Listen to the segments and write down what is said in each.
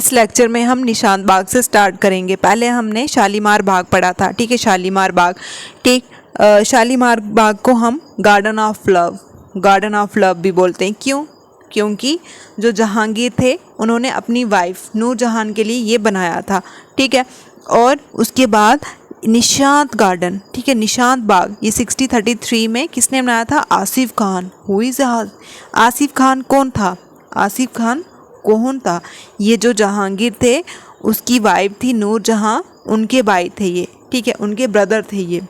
इस लेक्चर में हम निशांत बाग से स्टार्ट करेंगे। पहले हमने शालीमार बाग पढ़ा था, ठीक है, शालीमार बाग, ठीक। शालीमार बाग को हम गार्डन ऑफ लव भी बोलते हैं। क्यों? क्योंकि जो जहांगीर थे उन्होंने अपनी वाइफ नूरजहान के लिए ये बनाया था, ठीक है। और उसके बाद निशांत गार्डन, ठीक है, निशांत बाग, ये 1633 में किसने बनाया था? आसिफ खान। Who is Asif Khan? कौन था आसिफ खान? कौन था? ये जो जहांगीर थे उसकी वाइफ थी नूरजहां, उनके भाई थे ये, ठीक है, उनके ब्रदर थे ये,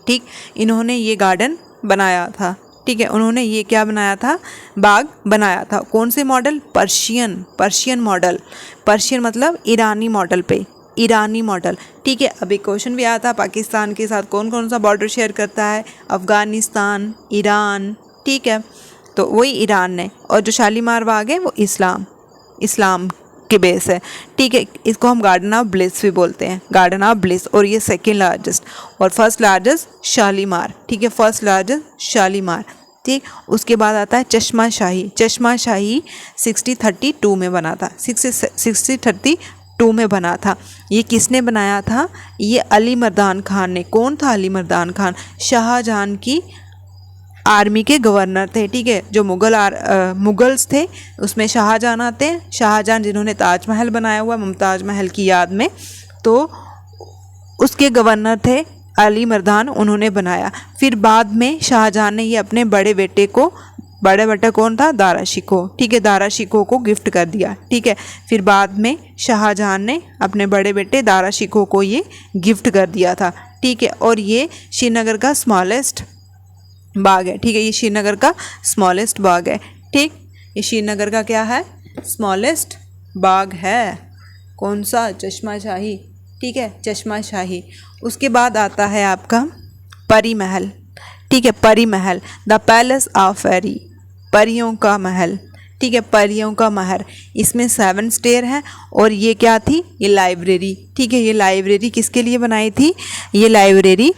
ठीक। इन्होंने ये गार्डन बनाया था, ठीक है, उन्होंने ये क्या बनाया था? बाग बनाया था। कौन से मॉडल? Persian model. पर्शियन मतलब ईरानी मॉडल पे, ईरानी मॉडल, ठीक है। अभी क्वेश्चन भी आया था, पाकिस्तान के साथ कौन कौन सा बॉर्डर शेयर करता है? अफ़गानिस्तान, ईरान, ठीक है, तो वही ईरान है। और जो शालीमार बाग है वो इस्लाम के बेस है, ठीक है। इसको हम गार्डन ऑफ ब्लिस भी बोलते हैं, गार्डन ऑफ ब्लिस। और ये सेकेंड लार्जेस्ट और फर्स्ट लार्जेस्ट शालीमार, ठीक है, फर्स्ट लार्जेस्ट शालीमार, ठीक। उसके बाद आता है चश्मा शाही। चश्मा शाही 1632 में बना था, 1632 में बना था। ये किसने बनाया था? ये अली मर्दान खान ने। कौन था अली मर्दान खान? शाहजहां की आर्मी के गवर्नर थे, ठीक है। जो मुगल्स थे उसमें शाहजहां आते हैं, शाहजहां जिन्होंने ताजमहल बनाया हुआ मुमताज़ महल की याद में, तो उसके गवर्नर थे अली मर्दान, उन्होंने बनाया। फिर बाद में शाहजहां ने ये अपने बड़े बेटे कौन था? दारा शिकोह, ठीक है, दारा शिकोह को गिफ्ट कर दिया, ठीक है। फिर बाद में शाहजहां ने अपने बड़े बेटे दारा शिकोह को ये गिफ्ट कर दिया था, ठीक है। और ये श्रीनगर का स्मॉलेस्ट बाग है, ठीक है, ये श्रीनगर का स्मॉलेस्ट बाग है, ठीक। ये श्रीनगर का क्या है? स्मॉलेस्ट बाग है। कौन सा? चश्मा शाही, ठीक है, चश्मा शाही। उसके बाद आता है आपका परी महल, ठीक है, परी महल, द पैलेस ऑफ फेरी, परियों का महल, ठीक है, परियों का महल। इसमें 7 स्टेयर है। और ये क्या थी? ये लाइब्रेरी, ठीक है। ये लाइब्रेरी किसके लिए बनाई थी? ये लाइब्रेरी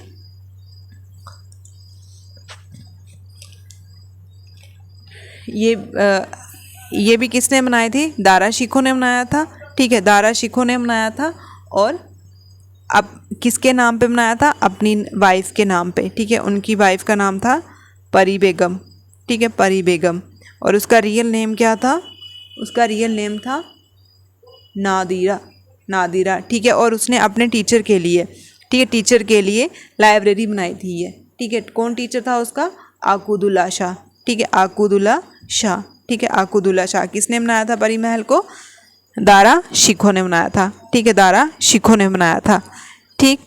ये भी किसने बनाई थी? दारा शिकोह ने बनाया था, ठीक है, दारा शिकोह ने बनाया था। और अब किसके नाम पे बनाया था? अपनी वाइफ के नाम पे, ठीक है। उनकी वाइफ का नाम था परी बेगम, ठीक है, परी बेगम। और उसका रियल नेम क्या था? उसका रियल नेम था नादिरा, ठीक है। और उसने अपने टीचर के लिए, ठीक है, टीचर के लिए लाइब्रेरी बनाई थी ये, ठीक है। कौन टीचर था उसका? आकुदुल्ला शाह, ठीक है, आकुदुल्ला शाह, ठीक है, आकुदुल्ला शाह। किसने बनाया था परी महल को? दारा शिकोह ने बनाया था, ठीक है, दारा शिकोह ने बनाया था, ठीक।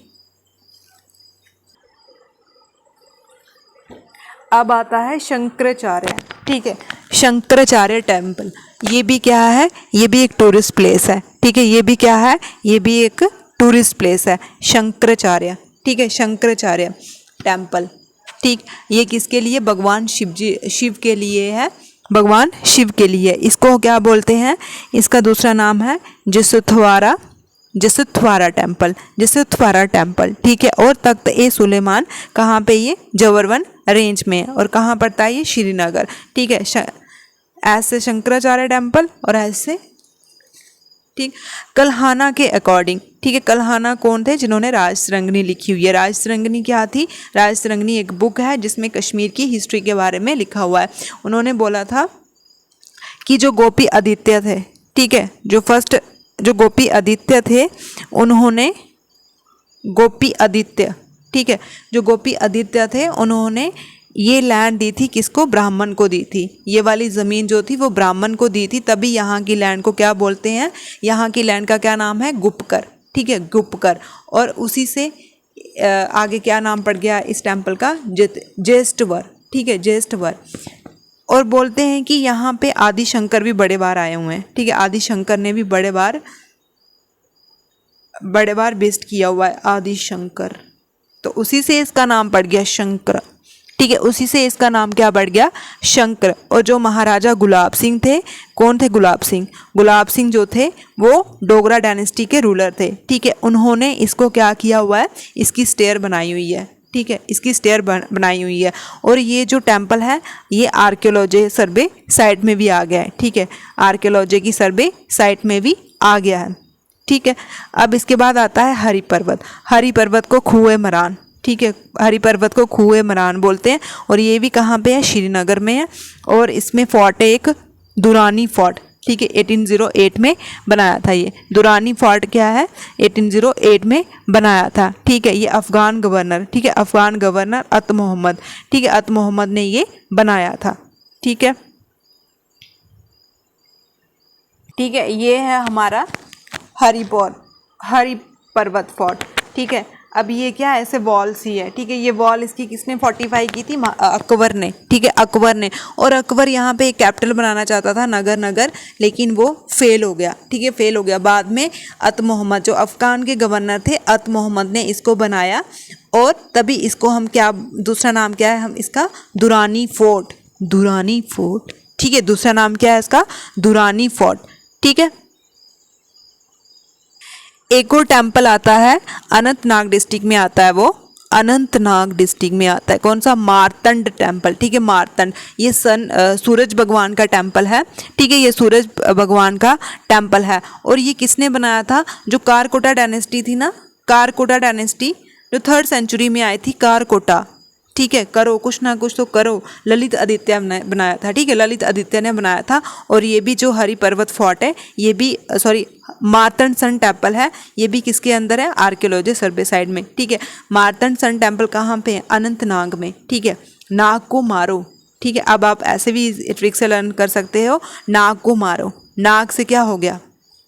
अब आता है शंकराचार्य, ठीक है, शंकराचार्य टेम्पल। ये भी क्या है? ये भी एक टूरिस्ट प्लेस है, ठीक है, ये भी क्या है? ये भी एक टूरिस्ट प्लेस है, शंकराचार्य, ठीक है, शंकराचार्य टेम्पल, ठीक। ये किसके लिए? भगवान शिव के लिए है, भगवान शिव के लिए। इसको क्या बोलते हैं? इसका दूसरा नाम है जसुथवारा टेम्पल, ठीक है। और तख्त ए सुलेमान कहाँ पे? ये जबरवन रेंज में। और कहाँ पड़ता है? ये श्रीनगर, ठीक है। ऐसे शंकराचार्य टेम्पल और ऐसे, ठीक। कल्हाना के अकॉर्डिंग, ठीक है, कल्हाना कौन थे? जिन्होंने राजतरंगिणी लिखी हुई है। राजतरंगिणी क्या थी? राजतरंगिणी एक बुक है जिसमें कश्मीर की हिस्ट्री के बारे में लिखा हुआ है। उन्होंने बोला था कि जो गोपी आदित्य थे, ठीक है, जो गोपी आदित्य थे, उन्होंने गोपी आदित्य, ठीक है, जो गोपी आदित्य थे उन्होंने ये लैंड दी थी किसको? ब्राह्मण को दी थी। ये वाली ज़मीन जो थी वो ब्राह्मण को दी थी, तभी यहाँ की लैंड को क्या बोलते हैं? यहाँ की लैंड का क्या नाम है? गुप्कर, ठीक है, गुप्कर। और उसी से आगे क्या नाम पड़ गया इस टेम्पल का? ज्येष्ठवर, ठीक है, ज्येष्ठवर। और बोलते हैं कि यहाँ पे आदि शंकर भी बड़े बार आए हुए हैं, ठीक है, आदि शंकर ने भी बड़े बार विजिट किया हुआ है आदि शंकर, तो उसी से इसका नाम पड़ गया शंकर, ठीक है, उसी से इसका नाम क्या पड़ गया? शंकर। और जो महाराजा गुलाब सिंह थे, कौन थे? गुलाब सिंह जो थे वो डोगरा डायनेस्टी के रूलर थे, ठीक है। उन्होंने इसको क्या किया हुआ है? इसकी स्टेयर बनाई हुई है, ठीक है, इसकी स्टेयर बनाई हुई है। और ये जो टेम्पल है ये आर्कियोलॉजी सर्वे साइट में भी आ गया है, ठीक है, आर्कियोलॉजी की सर्वे साइट में भी आ गया है, ठीक है। अब इसके बाद आता है हरि पर्वत। हरि पर्वत को खूए मरान, ठीक है, हरि पर्वत को खूए मरान बोलते हैं। और ये भी कहाँ पे है, श्रीनगर में है। और इसमें फोर्ट है एक दुरानी फोर्ट, ठीक है, 1808 में बनाया था। ये दुरानी फोर्ट क्या है, 1808 में बनाया था, ठीक है। ये अफ़गान गवर्नर, ठीक है, अफ़गान गवर्नर अत मोहम्मद, ठीक है, अत मोहम्मद ने ये बनाया था, ठीक है, ठीक है। ये है हमारा हरि पर्वत फोर्ट, ठीक है। अब ये क्या है, ऐसे वॉल्स ही है, ठीक है। ये वॉल इसकी किसने 45 की थी, अकबर ने, ठीक है, अकबर ने। और अकबर यहाँ पे एक कैपिटल बनाना चाहता था, नगर, लेकिन वो फेल हो गया, ठीक है, फेल हो गया। बाद में अत मोहम्मद जो अफ़गान के गवर्नर थे, अत मोहम्मद ने इसको बनाया। और तभी इसको हम क्या, दूसरा नाम क्या है, हम इसका दुरानी फोर्ट, ठीक है, दूसरा नाम क्या है इसका, दुरानी फोर्ट, ठीक है। एक और टेम्पल आता है अनंतनाग डिस्ट्रिक्ट में आता है, वो अनंतनाग डिस्ट्रिक्ट में आता है। कौन सा, मार्तंड टेम्पल, ठीक है, मार्तंड। ये सूरज भगवान का टेम्पल है, ठीक है, ये सूरज भगवान का टेम्पल है। और ये किसने बनाया था, जो कारकोटा डायनेस्टी थी ना, कारकोटा डायनेस्टी जो 3rd सेंचुरी में आई थी, कारकोटा, ठीक है, करो कुछ ना कुछ तो करो, ललित आदित्य ने बनाया था, ठीक है, ललित आदित्य ने बनाया था। और ये भी जो हरि पर्वत फोर्ट है, ये भी मार्तंड सन टेम्पल है, ये भी किसके अंदर है, आर्कियोलॉजी सर्वे साइट में, ठीक है। मार्तंड सन टेम्पल कहाँ पे है, अनंतनाग में, ठीक है। नाग को मारो, ठीक है। अब आप ऐसे भी ट्रिक से लर्न कर सकते हो, नाग को मारो, नाग से क्या हो गया,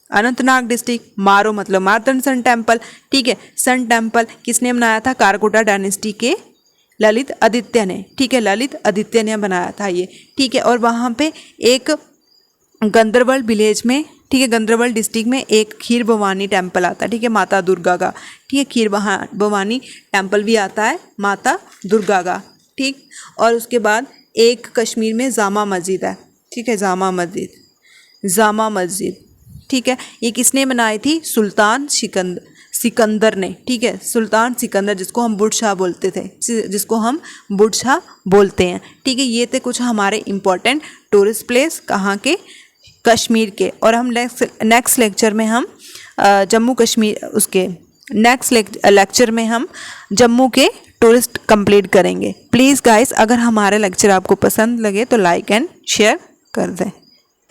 अनंतनाग डिस्ट्रिक्ट, मारो मतलब मार्तंड सन टेम्पल, ठीक है। सन टेम्पल किसने बनाया था, कारकोटा डायनेस्टी के ललित आदित्य ने, ठीक है, ललित आदित्य ने बनाया था ये, ठीक है। और वहाँ पे एक गंदरबल विलेज में, ठीक है, गंदरबल डिस्ट्रिक्ट में एक खीर भवानी टेम्पल आता है, ठीक है, माता दुर्गा का, ठीक है, खीर भवानी टेम्पल भी आता है माता दुर्गा का, ठीक। और उसके बाद एक कश्मीर में जामा मस्जिद है, ठीक है, जामा मस्जिद, ठीक है। ये किसने बनाई थी, सुल्तान सिकंदर ने, ठीक है, सुल्तान सिकंदर, जिसको हम बुटशाह बोलते थे, ठीक है। ये थे कुछ हमारे इम्पोर्टेंट टूरिस्ट प्लेस कहाँ के, कश्मीर के। और हम नेक्स्ट लेक्चर में हम जम्मू कश्मीर, उसके नेक्स्ट लेक्चर में हम जम्मू के टूरिस्ट कंप्लीट करेंगे। प्लीज़ गाइस, अगर हमारे लेक्चर आपको पसंद लगे तो लाइक एंड शेयर कर दें।